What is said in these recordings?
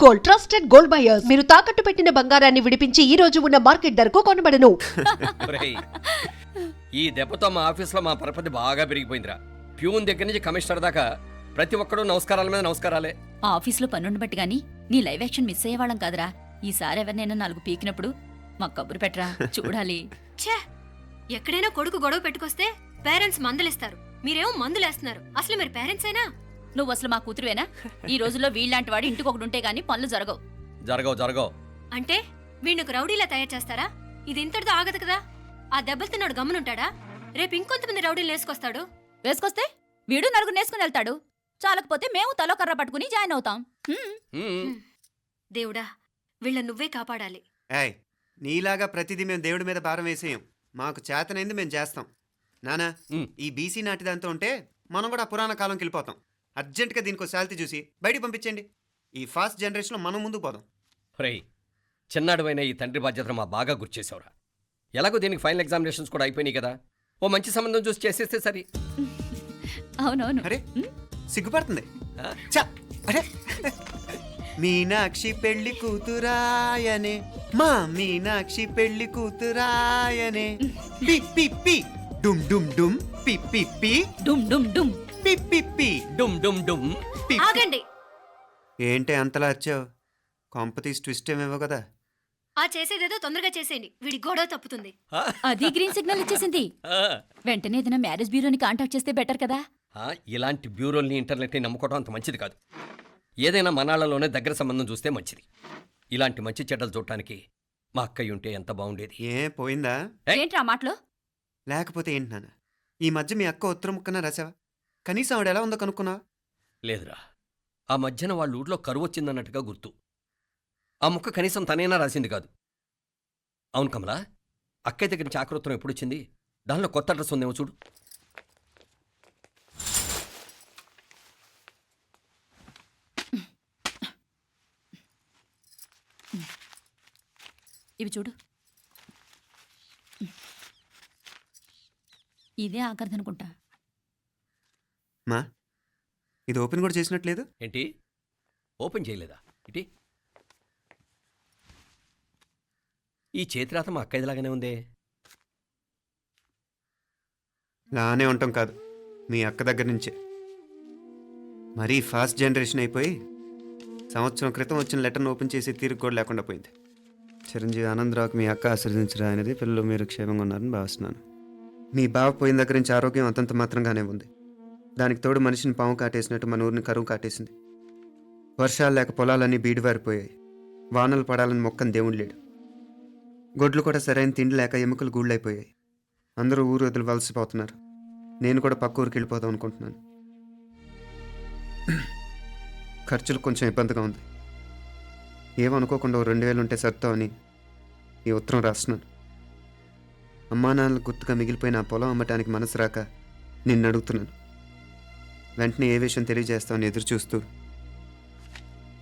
Gold, trusted gold buyers. మీరు తాకట్టు పెట్టిన బంగారాన్ని విడిపించి ఈ రోజు ఉన్న మార్కెట్ ధరకు కొనబడను. ఒరేయ్, ఈ దెబ్బతో మా ఆఫీస్లో మా పరపతి బాగా పెరిగిపోయిందిరా. ప్యూన్ దగ్గర నుంచి కమిషనర్ దాకా ప్రతి ఒక్కడు నమస్కారాల మీద నమస్కారాలే. ఆ ఆఫీస్లో పనుండి బట్టి గాని నీ లైవ్ యాక్షన్ మిస్ అయ్యేవాళ్ళం కాదురా. ఈసారి ఎవరినైనా 4 పీకినప్పుడు మాకు కబురు పెట్టరా, చూడాలి. ఛే, ఎక్కడైనా కొడుకు గొడవ పెట్టుకొస్తే పేరెంట్స్ మందులేస్తారు, మీరేమో మందులేస్తున్నారు. అసలు మీరు పేరెంట్స్ అయినా? నువ్వు అసలు మా కూతురువేనా? ఈ రోజుల్లో వీళ్ళలాంటి వాడు ఇంటికి ఒకటి ఉంటే గానీ పనులు జరగవు. జరగవు అంటే వీణ్ణకు రౌడీలా తయారు చేస్తారా? ఇది ఇంతటితో ఆగదు కదా. ఆ దెబ్బలు తిన్నాడు గమ్మునుంటాడా? రేపు ఇంకొంతమంది రౌడీలు వేసుకొస్తాడు. వేసుకొస్తే వీడు నలుగురు నేసుకుని వెళ్తాడు. చాలకపోతే మేము తలో కర్ర పట్టుకుని జాయిన్ అవుతాం. దేవుడా, వీళ్ళ నువ్వే కాపాడాలి. ఏయ్, నీలాగా ప్రతిదీ మేము దేవుడి మీద భారం వేసేయం. మాకు చేతనైంది మేము చేస్తాం. నానా, ఈ బీసీ నాటి దాంతో ఉంటే మనం కూడా పురాణ కాలంకి వెళ్ళిపోతాం. అర్జెంటుగా దీనికి శాలిటీ చూసి బయటికి పంపించండి. ఈ ఫాస్ట్ జనరేషన్లో మనం ముందుకు పోదాం. ఒరేయ్, చిన్నాడువైన ఈ తండ్రి బాధ్యతను మా బాగా గుర్చేసావురా. ఎలాగో దీనికి ఫైనల్ ఎగ్జామినేషన్స్ కూడా అయిపోయినాయి కదా, ఓ మంచి సంబంధం చూసి చేసేస్తే సరి. అవునవును. అరే సిగ్గుపడుతుంది. అరే, మీనాక్షి పెళ్లి కూతురాయనే, మా మీనాక్షి పెళ్లి కూతురాయనే. పి పి పి డుమ్ డుమ్ డుమ్, పి పి పి డుమ్ డుమ్ డుమ్, పి పి పి డుమ్ డుమ్ డుమ్. ఆగండి. ఏంటి అంతలా వచ్చావు? కాంపతీస్ ట్విస్ట్ ఏమేవో కదా. ఆ చేసేదేదో తొందరగా చేసేయండి, వీడి గొడవ తప్పుతుంది. అది గ్రీన్ సిగ్నల్ ఇచ్చేసింది. వెంటనే ఏదైనా మ్యారేజ్ బ్యూరోని కాంటాక్ట్ చేస్తే బెటర్ కదా. ఇలాంటి బ్యూరోల్ని ఇంటర్నెట్ని నమ్ముకోవడం అంత మంచిది కాదు. ఏదైనా మనాళ్ళలోనే దగ్గర సంబంధం చూస్తే మంచిది. ఇలాంటి మంచి చెడ్డలు చూడటానికి మా అక్కయ్య ఉంటే ఎంత బాగుండేది. ఏ పోయిందా? ఏంట్రా మాటలు? లేకపోతే ఏంటి నాన్న, ఈ మధ్య మీ అక్క ఉత్తరం ముక్కన రాసావా? కనీసం ఆవిడ ఎలా ఉందో కనుక్కున్నావా? లేదురా, ఆ మధ్యన వాళ్ళ ఊర్లో కరువు వచ్చిందన్నట్టుగా గుర్తు. ఆ ముక్క కనీసం తనైనా రాసింది కాదు. అవును కమలా, అక్కయ్య దగ్గర నుంచి ఆకృతం ఎప్పుడు వచ్చింది? దానిలో కొత్త అడ్రస్ ఉందేమో చూడు. ఇవి చూడు. ఇదే ఆఖరిదనుకుంటా. మా ఇది ఓపెన్ కూడా చేసినట్లేదు. ఏంటి ఓపెన్ చేయలేదా? ఇటీ ఈ చేతిరాత మా అక్కయ్యలాగానే ఉందే. లానే ఉంటాం కాదు, మీ అక్క దగ్గర నుంచే. మరీ ఫాస్ట్ జనరేషన్ అయిపోయి సంవత్సరం క్రితం వచ్చిన లెటర్ను ఓపెన్ చేసి తీరుకు కూడా లేకుండా పోయింది. చిరంజీవి ఆనందరావుకి మీ అక్క ఆశీర్వదించరా అనేది, పిల్లలు మీరు క్షేమంగా ఉన్నారని భావిస్తున్నాను. మీ బావ పోయిన దగ్గర నుంచి ఆరోగ్యం అంతంత మాత్రంగానే ఉంది. దానికి తోడు మనిషిని పాము కాటేసినట్టు మన ఊరిని కరువు కాటేసింది. వర్షాలు లేక పొలాలన్నీ బీడివారిపోయాయి. వానలు పడాలని మొక్కని దేవుడు లేడు. గొడ్లు కూడా సరైన తిండి లేక ఎముకలు గూళ్ళైపోయాయి. అందరూ ఊరు వదిలివలసిపోతున్నారు. నేను కూడా పక్క ఊరికి వెళ్ళిపోదాం అనుకుంటున్నాను. ఖర్చులు కొంచెం ఇబ్బందిగా ఉంది. ఏమనుకోకుండా 2000 ఉంటే సర్తామని ఈ ఉత్తరం రాస్తున్నాను. అమ్మా నాన్నలకు గుర్తుగా మిగిలిపోయిన ఆ పొలం అమ్మటానికి మనసు రాక నిన్ను అడుగుతున్నాను. వెంటనే ఏ విషయం తెలియజేస్తామని ఎదురు చూస్తూ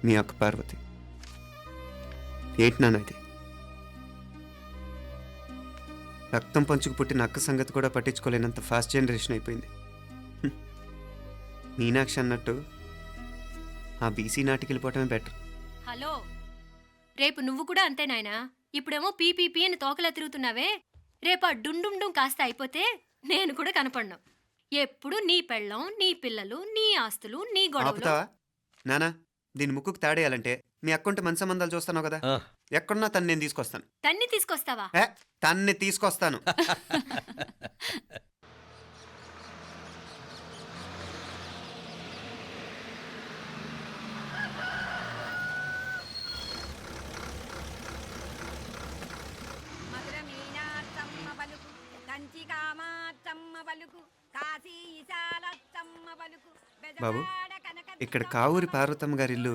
మీ అక్క పార్వతి. ఏంటి నాన్న ఇది? రక్తం పంచుకు పుట్టిన అక్క సంగతి కూడా పట్టించుకోలేనంత ఫాస్ట్ జనరేషన్ అయిపోయింది. మీనాక్షి అన్నట్టు ఆ బీసీ నాటికి వెళ్ళిపోవటమే బెటర్. హలో, రేపు నువ్వు కూడా అంతే నాయనా. ఇప్పుడేమో పీపీపీ అని తోకలా తిరుగుతున్నావే, రేపు ఆ డుండుండుం కాస్త అయిపోతే నేను కూడా కనపడ్ను. ఎప్పుడు నీ పెళ్ళం, నీ పిల్లలు, నీ ఆస్తులు, నీ గొడవలు. ఆపుతావా నానా? దీని ముక్కుకు తాడేయాలంటే మీ అక్కంటే మంచి సంబంధాలు చూస్తాను కదా. ఎక్కడున్నా తను నేను తీసుకొస్తాను. తన్ని తీసుకొస్తావా? తన్ని తీసుకొస్తాను. బాబు, ఇక్కడ కావూరి పార్వతమ్మ గారి ఇల్లు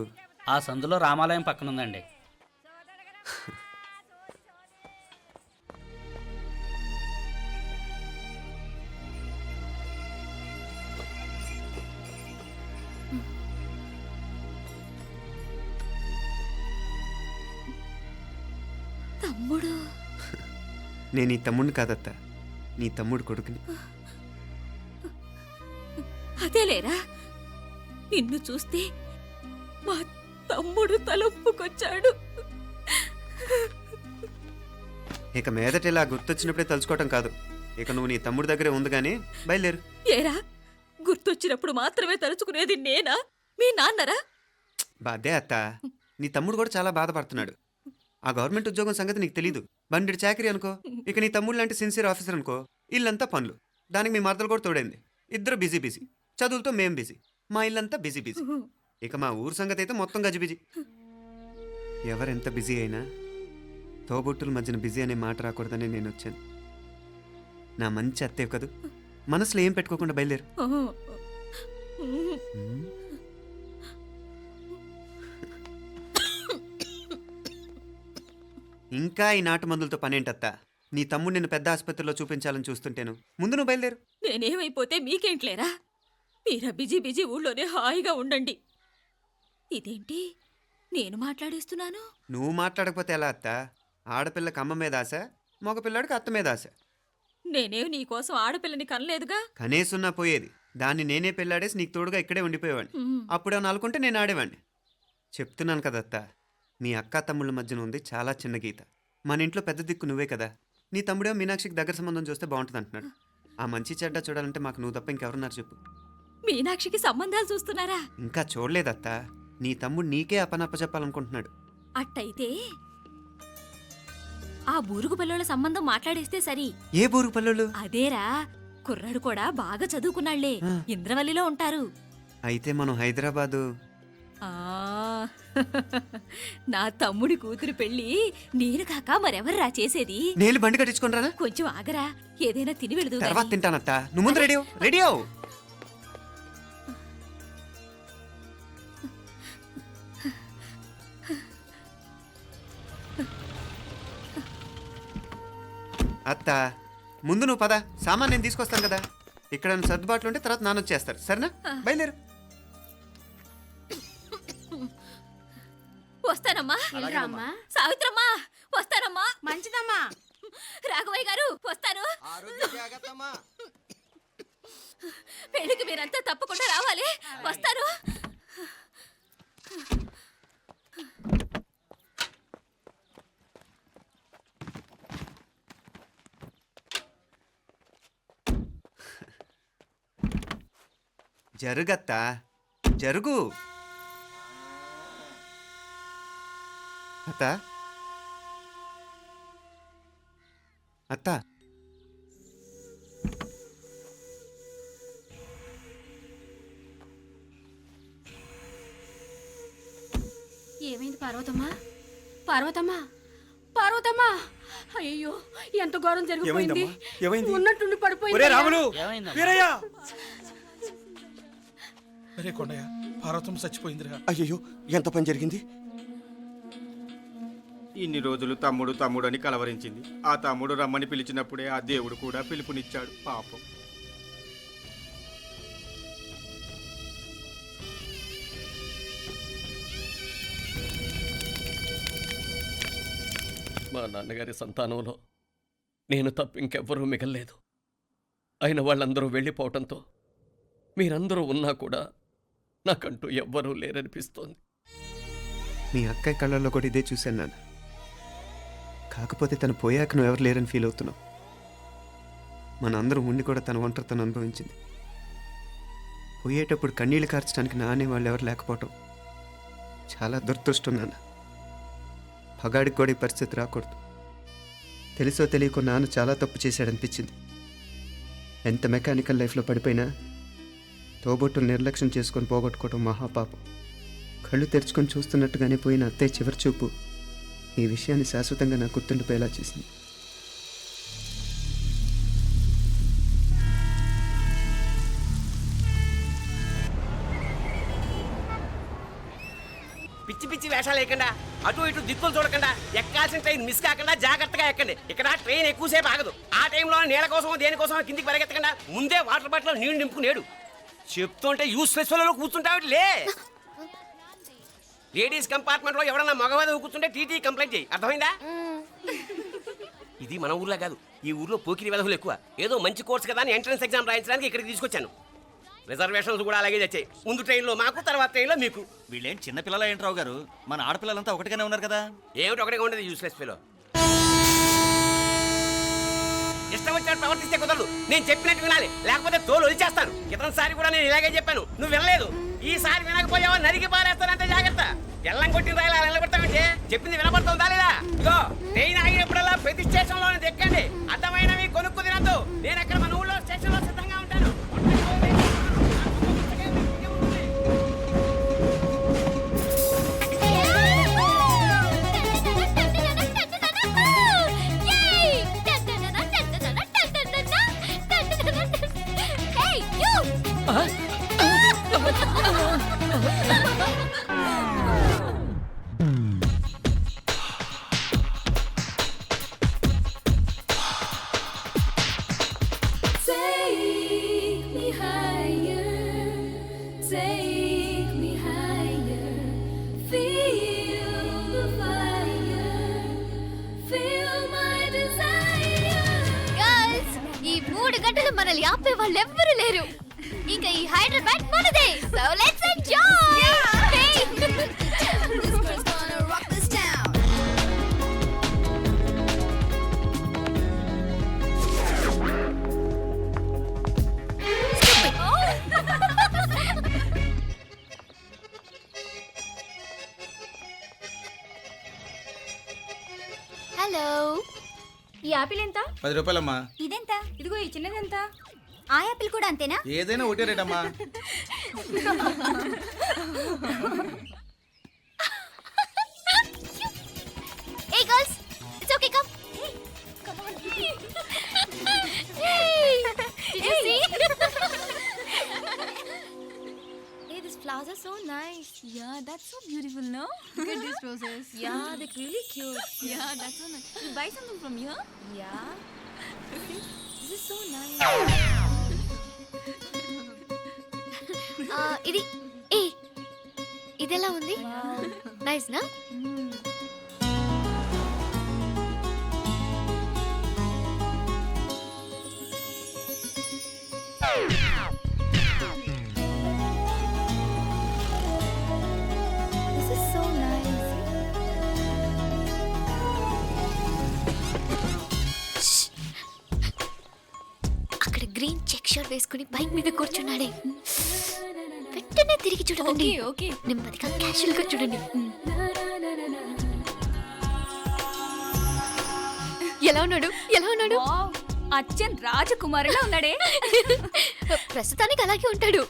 ఆ సందులో రామాలయం పక్కనుందండి. తమ్ముడు? నేను ఈ తమ్ముడిని కాదత్తా, నీ తమ్ముడు కొడుకుని. అదేలేరా, నిన్ను చూస్తే మా తమ్ముడు తలొప్పుకొచ్చాడు. ఇక మీదట ఇలా గుర్తొచ్చినప్పుడే తలుచుకోవటం కాదు. ఇక నువ్వు నీ తమ్ముడి దగ్గరే ఉంది కానీ బయలుదేరు. ఏరా, గుర్తొచ్చినప్పుడు మాత్రమే తలుచుకునేది నేనా, మీ నాన్నరా? బాధే అత్త, నీ తమ్ముడు కూడా చాలా బాధపడుతున్నాడు. ఆ గవర్నమెంట్ ఉద్యోగం సంగతి నీకు తెలీదు. బండి చాకరీ అనుకో. ఇక నీ తమ్ముడు లాంటి సిన్సియర్ ఆఫీసర్ అనుకో. ఇల్లంతా పనులు, దానికి మీ మరదలు కూడా తోడైంది. ఇద్దరు బిజీ బిజీ. చదువులతో మేం బిజీ. మా ఇల్లంతా బిజీ బిజీ. ఇక మా ఊరు సంగతి అయితే మొత్తం గజిబిజీ. ఎవరెంత బిజీ అయినా తోబుట్టుల మధ్యన బిజీ అనే మాట రాకూడదని నేను వచ్చాను. నా మంచి అత్తే కదూ, మనసులో ఏం పెట్టుకోకుండా బయలుదేరు. ఇంకా ఈ నాటు మందులతో పనేంటత్తా? నీ తమ్ముడు నిన్ను పెద్ద ఆసుపత్రిలో చూపించాలని చూస్తుంటేను. ముందు నువ్వు బయలుదేరు. నేనేమైపోతే మీకేంట్లేరా? మీరా బిజీ బిజీ ఊళ్ళోనే హాయిగా ఉండండి. ఇదేంటి నేను మాట్లాడేస్తున్నాను? నువ్వు మాట్లాడకపోతే ఎలా అత్తా? ఆడపిల్లకి అమ్మ మీద ఆశ, మగపిల్లాడికి అత్త మీద ఆశ. నేనేం నీకోసం ఆడపిల్లని కనలేదుగా. కనేసున్నా పోయేది. దాన్ని నేనే పెళ్ళాడేసి నీకు తోడుగా ఇక్కడే ఉండిపోయేవాడిని. అప్పుడు అని అనుకుంటే నేను ఆడేవాడిని. చెప్తున్నాను కదత్తా, మీ అక్క తమ్ముళ్ళ మధ్యన ఉంది చాలా చిన్న గీత. మన ఇంట్లో పెద్ద దిక్కు నువ్వే కదా. నీ తమ్ముడే మీనాక్షికి దగ్గర సంబంధం చూస్తే బాగుంటుంది అంటున్నాడు. ఆ మంచి చెడ్డ చూడాలంటే మాకు నువ్వు తప్ప ఇంకెవరున్నారు చెప్పు? మీనాక్షికి సంబంధాలు చూస్తున్నారా? ఇంకా చూడలేదత్తా. నీ తమ్ముడు నీకే అపనప్ప చెప్పాలనుకుంటున్నాడు. అట్టయితే ఆ బూరుగు పిల్లల సంబంధం మాట్లాడేస్తే సరి. ఏ బూరు పల్లెలు? అదేరా, కుర్రాడు కూడా బాగా చదువుకున్నాళ్లే, ఇంద్రవల్లిలో ఉంటారు. అయితే మనం హైదరాబాదు. ఆ నా తమ్ముడి కూతురు పెళ్లి నేను కాక మరెవర్రా చేసేది? నేను బండి కట్టించుకుంటారా? కొంచెం ఆగరా, ఏదైనా తిని వెళదు. తర్వాత తింటానత్తా. నువ్వు ముందు రెడీ అవ్వు. రెడీ అవ్వు. అత్త, ముందు నువ్వు పద. సామాన్ నేను తీసుకొస్తాను కదా. ఇక్కడ సర్దుబాట్లు ఉంటే తర్వాత నాన్న వచ్చేస్తారు. సరేనా? బయలుదేరు. వస్తానమ్మా. వెళ్ళరామ్మా. సావిత్రమ్మా వస్తానమ్మా. మంచిదమ్మా. రాఘవయ్య గారు వస్తాను. పెళ్లికి మీరంతా తప్పకుండా రావాలి. వస్తాను. జరుగత్తా, జరుగు. అత్త, అత్త, ఏమైంది పార్వతమ్మా? పార్వతమ్మా, పార్వతమ్మా! అయ్యో, ఎంత ఘోరం జరిగిపోయింది. ఉన్నట్టుండి పడిపోయింది. ఏమైందమ్మా? అరే కొండయ్య, పార్వతం చచ్చిపోయిందిరా. అయ్యో, ఎంత పని జరిగింది? ఇన్ని రోజులు తమ్ముడు తమ్ముడు అని కలవరించింది. ఆ తమ్ముడు రమ్మని పిలిచినప్పుడే ఆ దేవుడు కూడా పిలుపునిచ్చాడు. పాపం. మా నాన్నగారి సంతానంలో నేను తప్ప ఇంకెవ్వరూ మిగల్లేదు. అయిన వాళ్ళందరూ వెళ్ళిపోవటంతో మీరందరూ ఉన్నా కూడా నాకంటూ ఎవ్వరూ లేరనిపిస్తోంది. మీ అక్కయ్య కళ్ళల్లో కూడా ఇదే చూశాను నాన్న. కాకపోతే తను పోయాక నువ్వు ఎవరు లేరని ఫీల్ అవుతున్నావు. మన అందరం ఉండి కూడా తన ఒంటరితను అనుభవించింది. పోయేటప్పుడు కన్నీళ్లు కార్చడానికి నానే వాళ్ళు ఎవరు లేకపోవటం చాలా దురదృష్టం నాన్న. పగాడికి కూడా ఈ పరిస్థితి రాకూడదు. తెలుసో తెలియకో నాన్న చాలా తప్పు చేశాడనిపించింది. ఎంత మెకానికల్ లైఫ్లో పడిపోయినా తోబొట్టును నిర్లక్ష్యం చేసుకొని పోగొట్టుకోవడం మహాపాపం. కళ్ళు తెరుచుకొని చూస్తున్నట్టుగానే పోయిన అత్తయ్య చివరి చూపు ఈ విషయాన్ని శాశ్వతంగా నా గుర్తుండిపోయేలా చేసింది. పిచ్చి పిచ్చి వేషాలు వేయకుండా, అటు ఇటు దిక్కులు చూడకుండా, ఎక్కాల్సిన ట్రైన్ మిస్ కాకుండా జాగ్రత్తగా ఎక్కండి. ఇక్కడ ట్రైన్ ఎక్కువసేపు ఆగదు. ఆ టైంలో నీళ్ళ కోసం దేనికోసం కిందికి పరిగెత్తకుండా ముందే వాటర్ బాటిల్ నీళ్లు నింపుకునేడు. చెప్తుంటే యూస్లెస్ లో కూర్చుంటావు. లే, లేడీస్ కంపార్ట్మెంట్ లో ఎవరన్నా మగవాది కూర్చుంటే టీటీ కంప్లైంట్ చేయి. అర్థమైందా? ఇది మన ఊర్లో కాదు. ఈ ఊర్లో పోకిరి వెధవులు ఎక్కువ. ఏదో మంచి కోర్స్ కదా అని ఎంట్రన్స్ ఎగ్జామ్ రాయించడానికి ఇక్కడికి తీసుకొచ్చాను. రిజర్వేషన్స్ కూడా అలాగే వచ్చాయి. ముందు ట్రైన్లో మాకు, తర్వాత ట్రైన్లో మీకు. వీళ్ళేం చిన్న పిల్లలు ఏంటి రావు గారు? మన ఆడపిల్లలంతా ఒకటిగానే ఉన్నారు కదా. ఏమిటి ఒకటిగా ఉండేది యూస్లెస్ ఫెలో. ఇష్టం వచ్చినట్టు ప్రవర్తిస్తే కుదరదు. నేను చెప్పినట్టు వినాలి, లేకపోతే తోలు వదిలేస్తాను. ఇతనిసారి కూడా నేను ఇలాగే చెప్పాను, నువ్వు వినలేదు. ఈసారి వినకపోయావా నరికి పారేస్తానంటే జాగ్రత్త. ఎల్లం కొట్టిన రాయలా నిలబడతామంటే చెప్పింది వినపడుతుందా లేదా? ఇగో ట్రైన్ ఆగినప్పుడల్లా ప్రతి స్టేషన్ లో ఎక్కండి. అర్థమైనవి కొనుక్కు తినద్దు. నేను అక్కడ మన ఊళ్ళో స్టేషన్ లో సిద్ధంగా ఉంటాను. ఈ 3 గంటలు మనల్ని ఆపే వాళ్ళు ఎవ్వరూ లేరు. ఇక ఈ హైదరాబాద్ మనదే. So let's enjoy. హలో, ఈ యాపిల్ ఎంత? 10 రూపాయలమ్మా. ఇదెంత? ఇదిగో ఈ చిన్నది ఎంత? ఆ యాపిల్ కూడా అంతేనా? ఏదైనా ఒకటే రేట్ అమ్మా. Hey girls, it's okay, come. Come on. Hey, did you see? Hey, these flowers are so nice. Yeah, that's so beautiful, no? Look at these roses. Yeah, they're really cute. Yeah, that's so nice. You buy something from here? Yeah. This is so nice. ఇది ఇదెలా ఉంది? Nice నా? This is so nice. అక్కడ green check shirt వేసుకుని bike మీద కూర్చున్నాడే. వెంటనే తిరిగి చూడకండి. ఓకే. నెమ్మదిగా క్యాషువల్ గా చూడండి. ఎలా ఉన్నాడు? ఎలా ఉన్నాడు? అచ్చన్ రాజకుమారిలా ఉన్నాడే. ప్రస్తుతానికి అలాగే ఉంటాడు.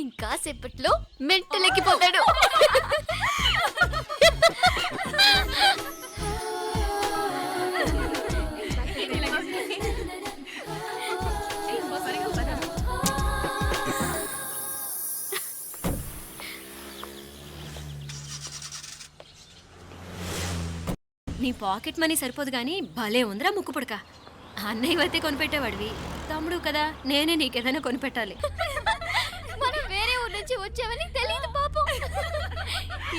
ఇంకా సేపట్లో మెంటల్ ఎక్కిపోతాడు. నీ పాకెట్ మనీ సరిపోదు కానీ భలే ఉందిరా ముక్కు పుడక. అన్నయ్య అయితే కొనిపెట్టేవాడివి, తమ్ముడు కదా నేనే నీకేదైనా కొనిపెట్టాలి. మనం వేరే ఊరు నుంచి వచ్చామని తెలియదు పాపం.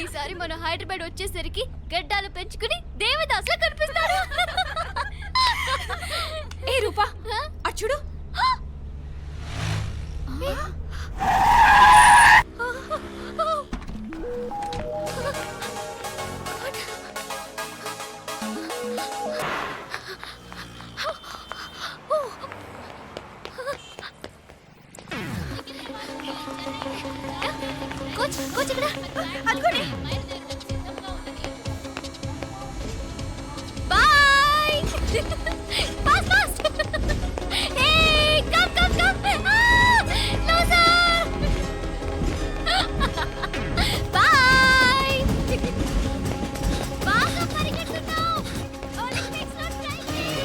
ఈసారి మనం హైదరాబాద్ వచ్చేసరికి గడ్డాలు పెంచుకుని దేవదాసులా కనిపిస్తారు. ఏ రూపా, అచ్చుడు. కోచ్ ఇక్కడ అనుకోండి. Boy. Fast fast. Hey come come come. Loser. Boy. బాగా పరిగెడుతున్నావు. ఒలింపిక్స్ లో ట్రై చేయి.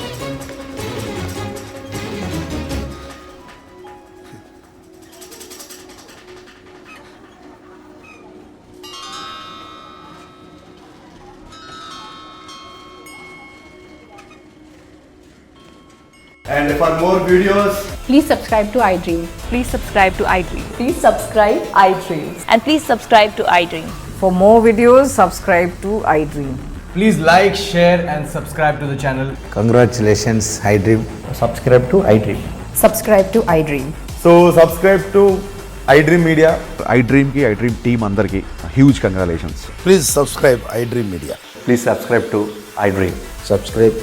And for more videos, Please subscribe to iDream. Please subscribe to iDream. Please subscribe iDream. And please subscribe to iDream. For more videos, subscribe to iDream. Please like, share and subscribe to the channel. Congratulations, iDream. Subscribe to iDream. Subscribe to iDream. So subscribe to iDream Media, ఐ డ్రీమ్కి iDream team అందరికీ huge congratulations. Please subscribe iDream Media. Please subscribe to iDream. Subscribe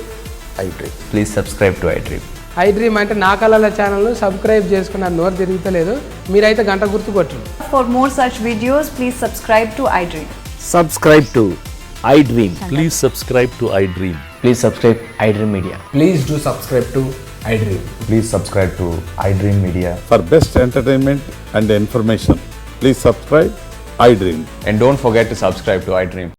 iDream. Please subscribe to iDream. IDream అంటే నా కళల ఛానల్ను subscribe చేసుకున్న నోరు తిరుగుతలేదు. మీరైతే గంట గుర్తు కొట్టరు. For more such videos, please subscribe to iDream. Subscribe to iDream. Please subscribe to iDream. Please subscribe iDream Media. Please do subscribe to iDream. Please subscribe to iDream media. For best entertainment and information please subscribe I dream. And don't forget to subscribe to iDream.